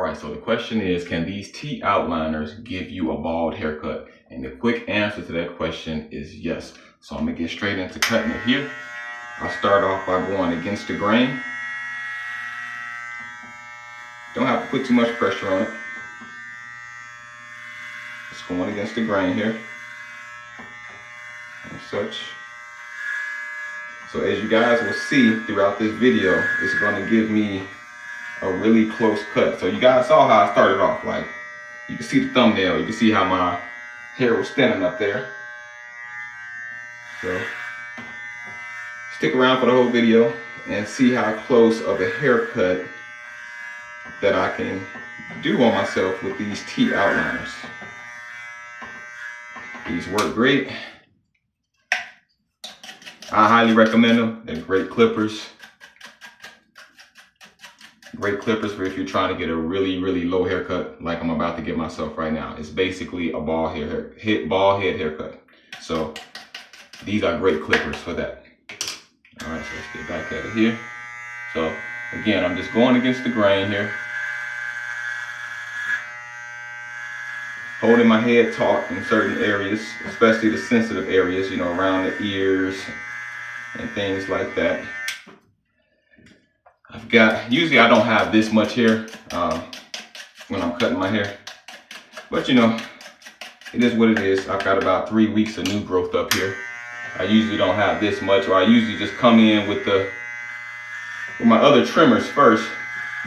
right, so the question is, can these T outliners give you a bald haircut? And the quick answer to that question is yes. So I'm gonna get straight into cutting it here. I'll start off by going against the grain. Don't have to put too much pressure on it. Just going against the grain here, and such. So as you guys will see throughout this video, it's gonna give me a really close cut. So you guys saw how I started off. Like, you can see the thumbnail, you can see how my hair was standing up there. So stick around for the whole video and see how close of a haircut that I can do on myself with these T outliners. These work great. I highly recommend them. They're great clippers. Great clippers for if you're trying to get a really, really low haircut like I'm about to get myself right now. It's basically a bald head haircut. So these are great clippers for that. All right, so let's get back at it here. So again, I'm just going against the grain here. Holding my head taut in certain areas, especially the sensitive areas, you know, around the ears and things like that. Usually I don't have this much hair when I'm cutting my hair, but you know, it is what it is. I've got about 3 weeks of new growth up here. I usually don't have this much, or I usually just come in with my other trimmers first,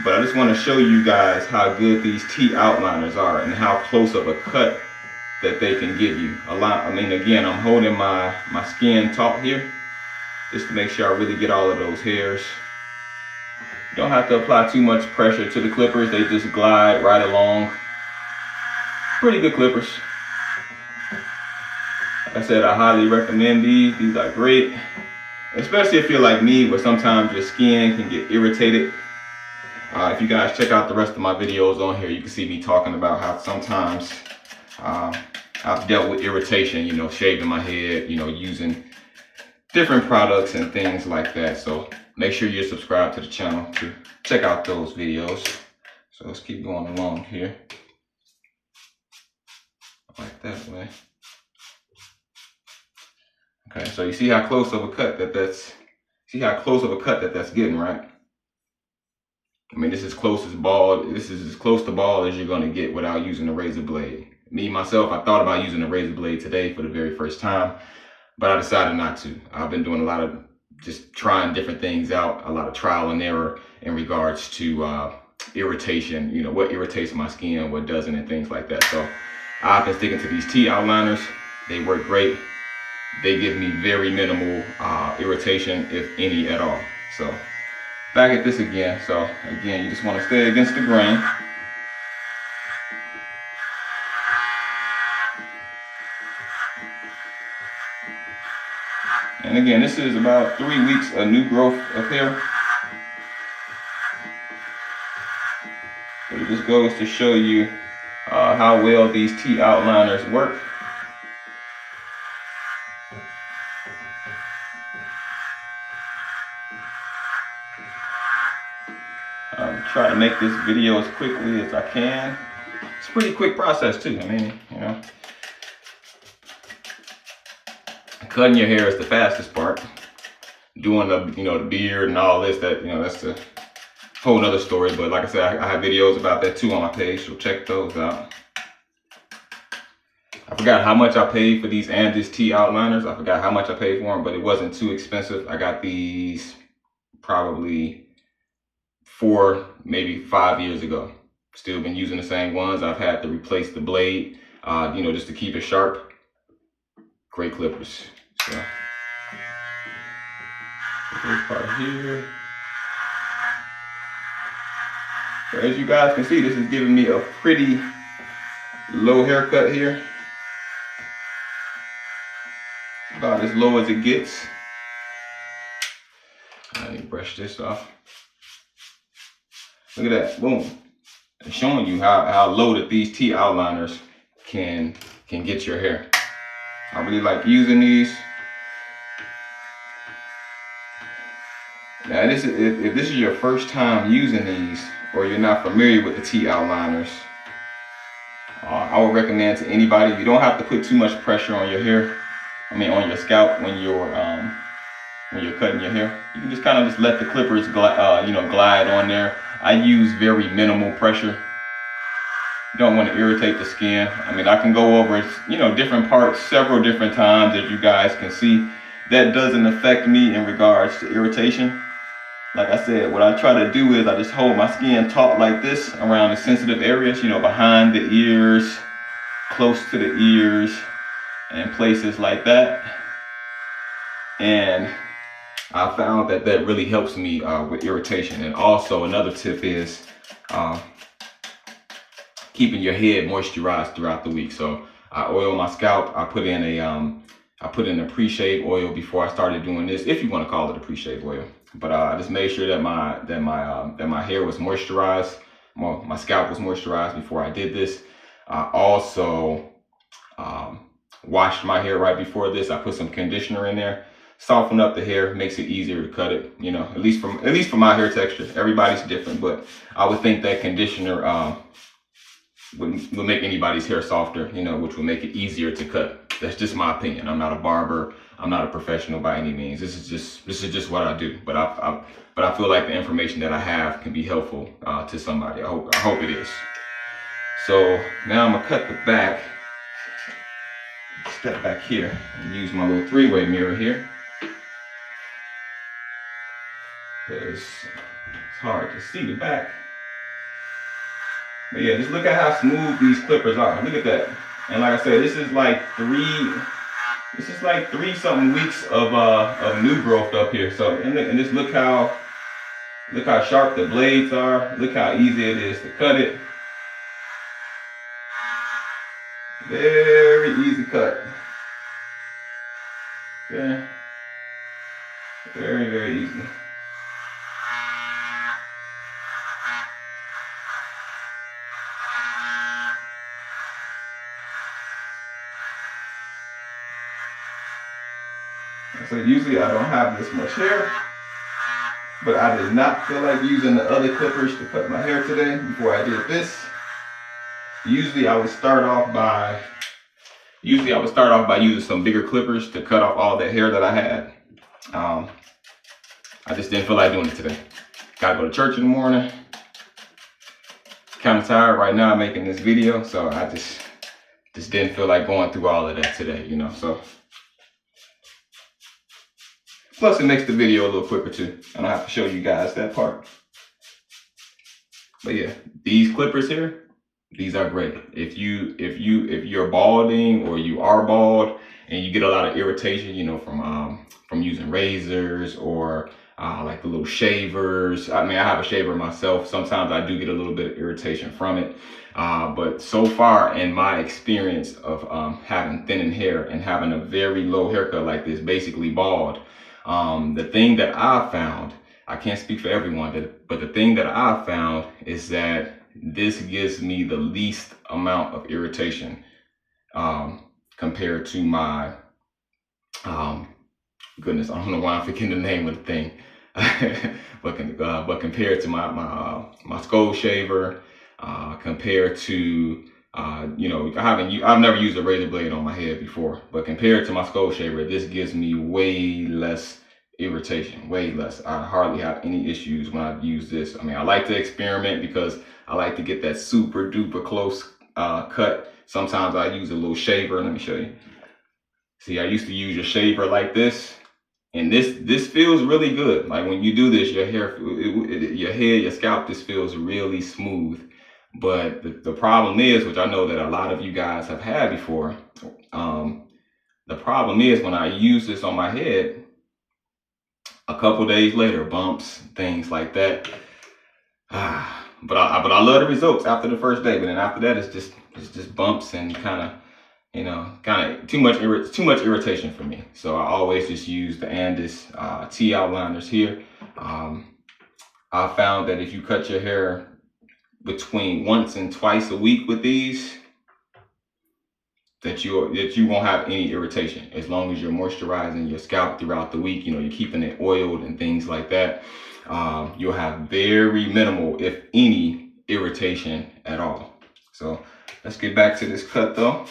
but I just want to show you guys how good these T outliners are and how close of a cut that they can give you. I mean, again, I'm holding my skin taut here just to make sure I really get all of those hairs. You don't have to apply too much pressure to the clippers. They just glide right along. Pretty good clippers. Like I said, I highly recommend these. These are great, especially if you're like me, where sometimes your skin can get irritated. If you guys check out the rest of my videos on here, you can see me talking about how sometimes I've dealt with irritation, you know, shaving my head, you know, using different products and things like that. So make sure you're subscribed to the channel to check out those videos. So let's keep going along here. Like that way. Okay, so you see how close of a cut that's getting, right? I mean, this is as close to bald as you're gonna get without using a razor blade. Me, myself, I thought about using a razor blade today for the very first time, but I decided not to. I've been doing a lot of just trying different things out, a lot of trial and error in regards to irritation, you know, what irritates my skin, what doesn't, and things like that. So I've been sticking to these T outliners. They work great. They give me very minimal irritation, if any at all. So back at this again. So again, you just want to stay against the grain. And again, this is about 3 weeks of new growth of hair. So it just goes to show you how well these T outliners work. Try to make this video as quickly as I can. It's a pretty quick process too. I mean, you know, cutting your hair is the fastest part. Doing the beard and all this, that's a whole nother story. But like I said, I have videos about that too on my page, so check those out. I forgot how much I paid for these Andis T outliners. I forgot how much I paid for them, but it wasn't too expensive. I got these probably 4, maybe 5 years ago. Still been using the same ones. I've had to replace the blade, just to keep it sharp. Great clippers. So this part here. So as you guys can see, this is giving me a pretty low haircut here. About as low as it gets. I need to brush this off. Look at that, boom. It's showing you how low that these T outliners can get your hair. I really like using these. Now, if this is your first time using these, or you're not familiar with the T outliners, I would recommend to anybody, you don't have to put too much pressure on your hair. I mean, on your scalp when you're cutting your hair. You can just kind of just let the clippers glide on there. I use very minimal pressure. You don't want to irritate the skin. I mean, I can go over different parts several different times, as you guys can see. That doesn't affect me in regards to irritation. Like I said, what I try to do is I just hold my skin taut like this around the sensitive areas, behind the ears, close to the ears, and places like that. And I found that really helps me with irritation. And also another tip is keeping your head moisturized throughout the week. So I oil my scalp. I put in a pre-shave oil before I started doing this, if you want to call it a pre-shave oil. But I just made sure that my hair was moisturized. My scalp was moisturized before I did this. I also washed my hair right before this. I put some conditioner in there, soften up the hair, makes it easier to cut it. At least for my hair texture. Everybody's different, but I would think that conditioner would make anybody's hair softer, which would make it easier to cut. That's just my opinion. I'm not a barber. I'm not a professional by any means. This is just what I do. But I feel like the information that I have can be helpful to somebody. I hope it is. So now I'm gonna cut the back. Step back here and use my little three-way mirror here, because it's hard to see the back. But yeah, just look at how smooth these clippers are. Look at that. And like I said, this is like three something weeks of new growth up here. So and just look how sharp the blades are. Look how easy it is to cut it. Very easy cut. Okay. Very, very easy. So usually I don't have this much hair, but I did not feel like using the other clippers to cut my hair today before I did this. Usually I would start off by using some bigger clippers to cut off all the hair that I had. I just didn't feel like doing it today. Gotta go to church in the morning. Kind of tired right now making this video, so I just didn't feel like going through all of that today, so. Plus it makes the video a little quicker too. I don't have to show you guys that part. But yeah, these clippers here, these are great. If you're balding or you are bald and you get a lot of irritation, from using razors or like the little shavers. I mean, I have a shaver myself. Sometimes I do get a little bit of irritation from it. But so far in my experience of having thinning hair and having a very low haircut like this, basically bald, the thing that I found, I can't speak for everyone, but the thing that I found is that this gives me the least amount of irritation compared to my, goodness, I don't know why I'm forgetting the name of the thing, but compared to my skull shaver, compared to I've never used a razor blade on my head before, but compared to my skull shaver, this gives me way less irritation, way less. I hardly have any issues when I use this. I mean, I like to experiment because I like to get that super duper close cut. Sometimes I use a little shaver. Let me show you. See, I used to use a shaver like this, and this feels really good. Like when you do this, your hair, your head, your scalp, this feels really smooth. But the problem is, which I know that a lot of you guys have had before, the problem is when I use this on my head, a couple days later, bumps, things like that. But I love the results after the first day. But then after that, it's just bumps and kind of too much irritation for me. So I always just use the Andis T outliners here. I found that if you cut your hair between once and twice a week with these, that you won't have any irritation as long as you're moisturizing your scalp throughout the week. You know, you're keeping it oiled and things like that. You'll have very minimal, if any, irritation at all. So let's get back to this cut though.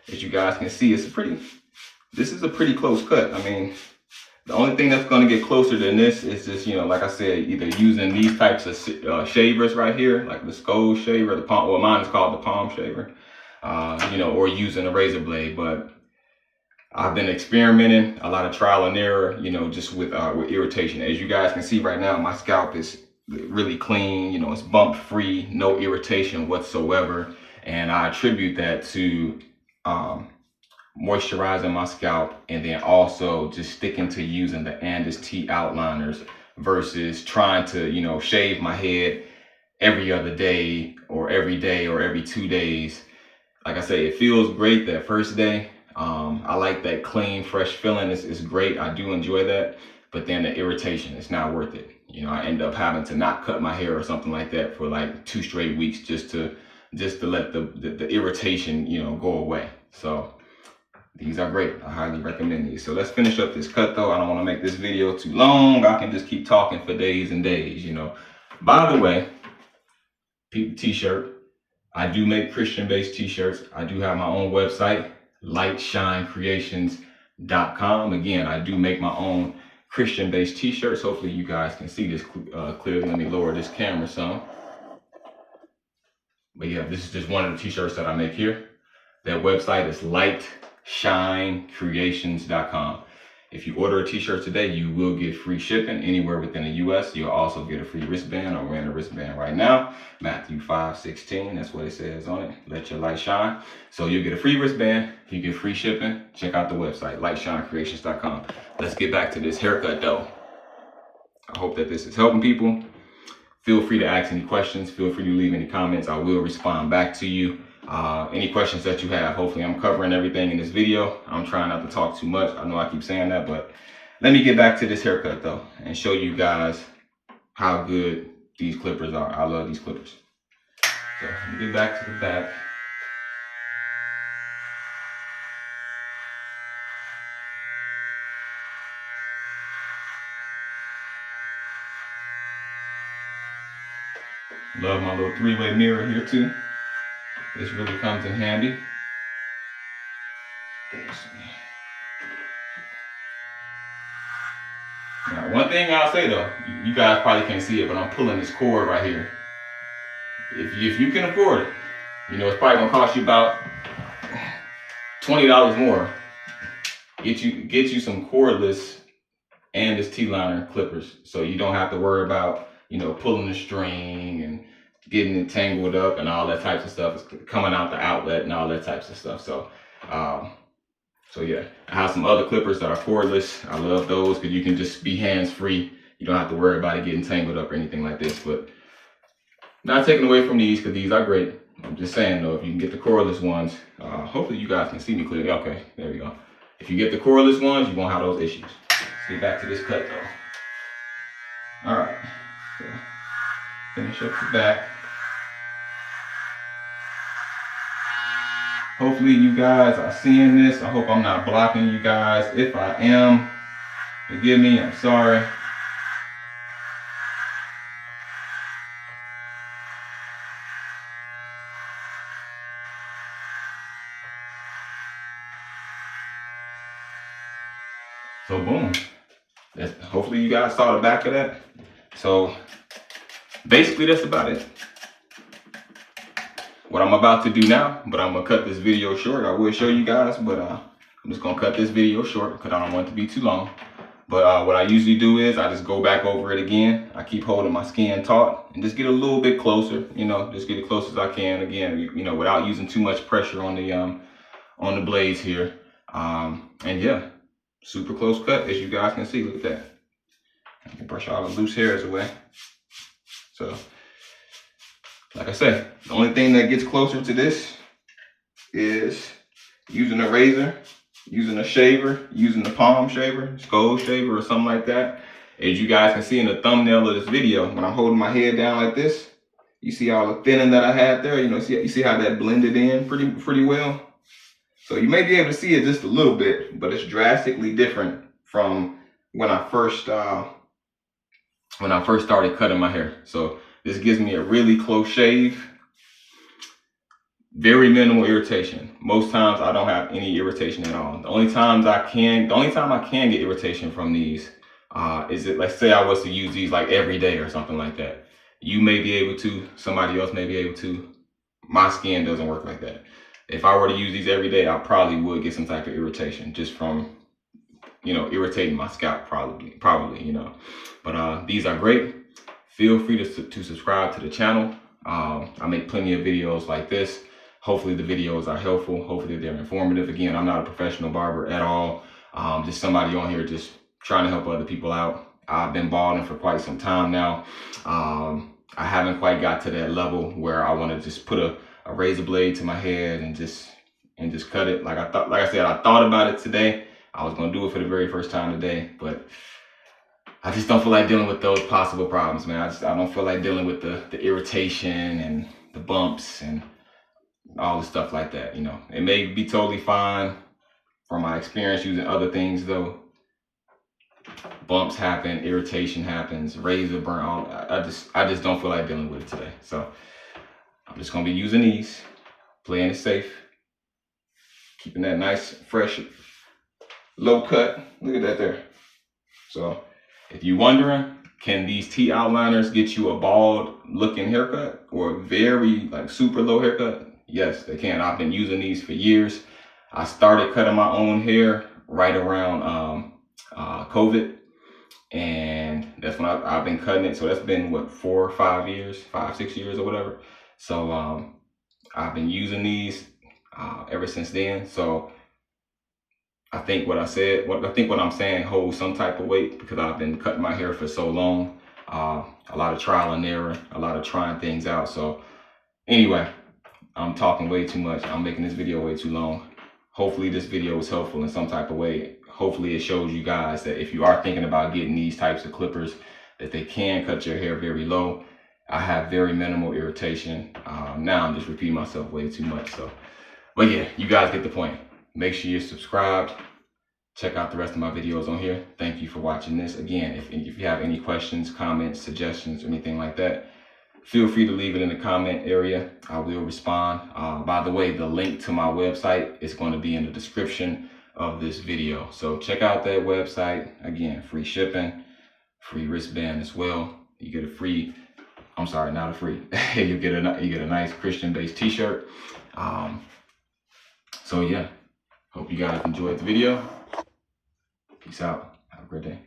As you guys can see, this is a pretty close cut. I mean, the only thing that's going to get closer than this is just, you know, like I said, either using these types of shavers right here, like the skull shaver, the palm, well, mine is called the palm shaver, you know, or using a razor blade. But I've been experimenting, a lot of trial and error, you know, just with irritation. As you guys can see right now, my scalp is really clean, you know, it's bump free, no irritation whatsoever. And I attribute that to moisturizing my scalp, and then also just sticking to using the Andis T outliners versus trying to, you know, shave my head every other day or every 2 days. Like I say, it feels great that first day. I like that clean, fresh feeling. It's great. I do enjoy that. But then the irritation, it's not worth it. You know, I end up having to not cut my hair or something like that for like 2 straight weeks just to let the irritation, you know, go away. So these are great. I highly recommend these. So let's finish up this cut though. I don't want to make this video too long. I can just keep talking for days and days, you know. By the way, t-shirt. I do make Christian-based t-shirts. I do have my own website, lightshinecreations.com. Again, I do make my own Christian-based t-shirts. Hopefully you guys can see this clearly. Let me lower this camera some. But yeah, this is just one of the t-shirts that I make here. That website is lightshinecreations.com. If you order a t-shirt today, you will get free shipping anywhere within the US. You'll also get a free wristband. I'm wearing a wristband right now. Matthew 5:16, that's what it says on it. Let your light shine. So you'll get a free wristband, you get free shipping. Check out the website, lightshinecreations.com. Let's get back to this haircut though. I hope that this is helping people. Feel free to ask any questions. Feel free to leave any comments. I will respond back to you. Any questions that you have. Hopefully I'm covering everything in this video. I'm trying not to talk too much. I know I keep saying that, but let me get back to this haircut though and show you guys how good these clippers are. I love these clippers. So let me get back to the back. Love my little 3-way mirror here too. This really comes in handy. Now, one thing I'll say though, you guys probably can't see it, but I'm pulling this cord right here. If you can afford it, you know, it's probably gonna cost you about $20 more. Get you some cordless Andis T-liner clippers, so you don't have to worry about, you know, pulling the string and getting it tangled up and all that types of stuff. It's coming out the outlet and all that types of stuff. So so yeah, I have some other clippers that are cordless. I love those because you can just be hands-free. You don't have to worry about it getting tangled up or anything like this. But not taking away from these, because these are great. I'm just saying though, if you can get the cordless ones, hopefully you guys can see me clearly. Okay, there we go. If you get the cordless ones, you won't have those issues. Let's get back to this cut though. All right, so finish up the back. Hopefully you guys are seeing this. I hope I'm not blocking you guys. If I am, forgive me, I'm sorry. So boom. Hopefully you guys saw the back of that. So basically that's about it. What I'm about to do now, but I'm gonna cut this video short. I will show you guys, but I'm just gonna cut this video short because I don't want it to be too long. But what I usually do is I just go back over it again. I keep holding my skin taut and just get a little bit closer, you know, just get as close as I can. Again, you know, without using too much pressure on the blades here. And yeah, super close cut, as you guys can see. Look at that. I can brush all the loose hairs away. So, like I said, the only thing that gets closer to this is using a razor, using a shaver, using the palm shaver, skull shaver, or something like that. As you guys can see in the thumbnail of this video, when I'm holding my head down like this, you see all the thinning that I had there. You know, you see how that blended in pretty well. So you may be able to see it just a little bit, but it's drastically different from when I first started cutting my hair. So this gives me a really close shave, very minimal irritation. Most times I don't have any irritation at all. The only time I can get irritation from these is it, let's say I was to use these like every day or something like that. You may be able to, somebody else may be able to. My skin doesn't work like that. If I were to use these every day, I probably would get some type of irritation just from, irritating my scalp probably, But these are great. Feel free to subscribe to the channel. I make plenty of videos like this. Hopefully the videos are helpful. Hopefully they're informative. Again, I'm not a professional barber at all. Just somebody on here just trying to help other people out. I've been balding for quite some time now. I haven't quite got to that level where I want to just put a razor blade to my head and just cut it. Like I thought about it today. I was gonna do it for the very first time today, but I just don't feel like dealing with those possible problems, man. I don't feel like dealing with the irritation and the bumps and all the stuff like that. It may be totally fine from my experience using other things though. Bumps happen, irritation happens, razor burn. I just don't feel like dealing with it today. So I'm just gonna be using these, playing it safe, keeping that nice, fresh, low cut. Look at that there. So if you're wondering, can these T outliners get you a bald looking haircut or a very super low haircut? Yes, they can. I've been using these for years. I started cutting my own hair right around COVID. And that's when I've been cutting it. So that's been what, 4 or 5 years, 5, 6 years or whatever. So I've been using these ever since then. So I think what I'm saying holds some type of weight because I've been cutting my hair for so long. A lot of trial and error, a lot of trying things out. So anyway, I'm talking way too much. I'm making this video way too long. Hopefully this video was helpful in some type of way. Hopefully it shows you guys that if you are thinking about getting these types of clippers, that they can cut your hair very low. I have very minimal irritation. Now I'm just repeating myself way too much. But yeah, you guys get the point. Make sure you're subscribed. Check out the rest of my videos on here. Thank you for watching this. Again, if you have any questions, comments, suggestions, or anything like that, feel free to leave it in the comment area. I will respond. By the way, the link to my website is going to be in the description of this video. So check out that website. Again, free shipping, free wristband as well. You get a free, I'm sorry, not a free. you get a nice Christian-based t-shirt. So yeah, hope you guys enjoyed the video. Peace out. Have a great day.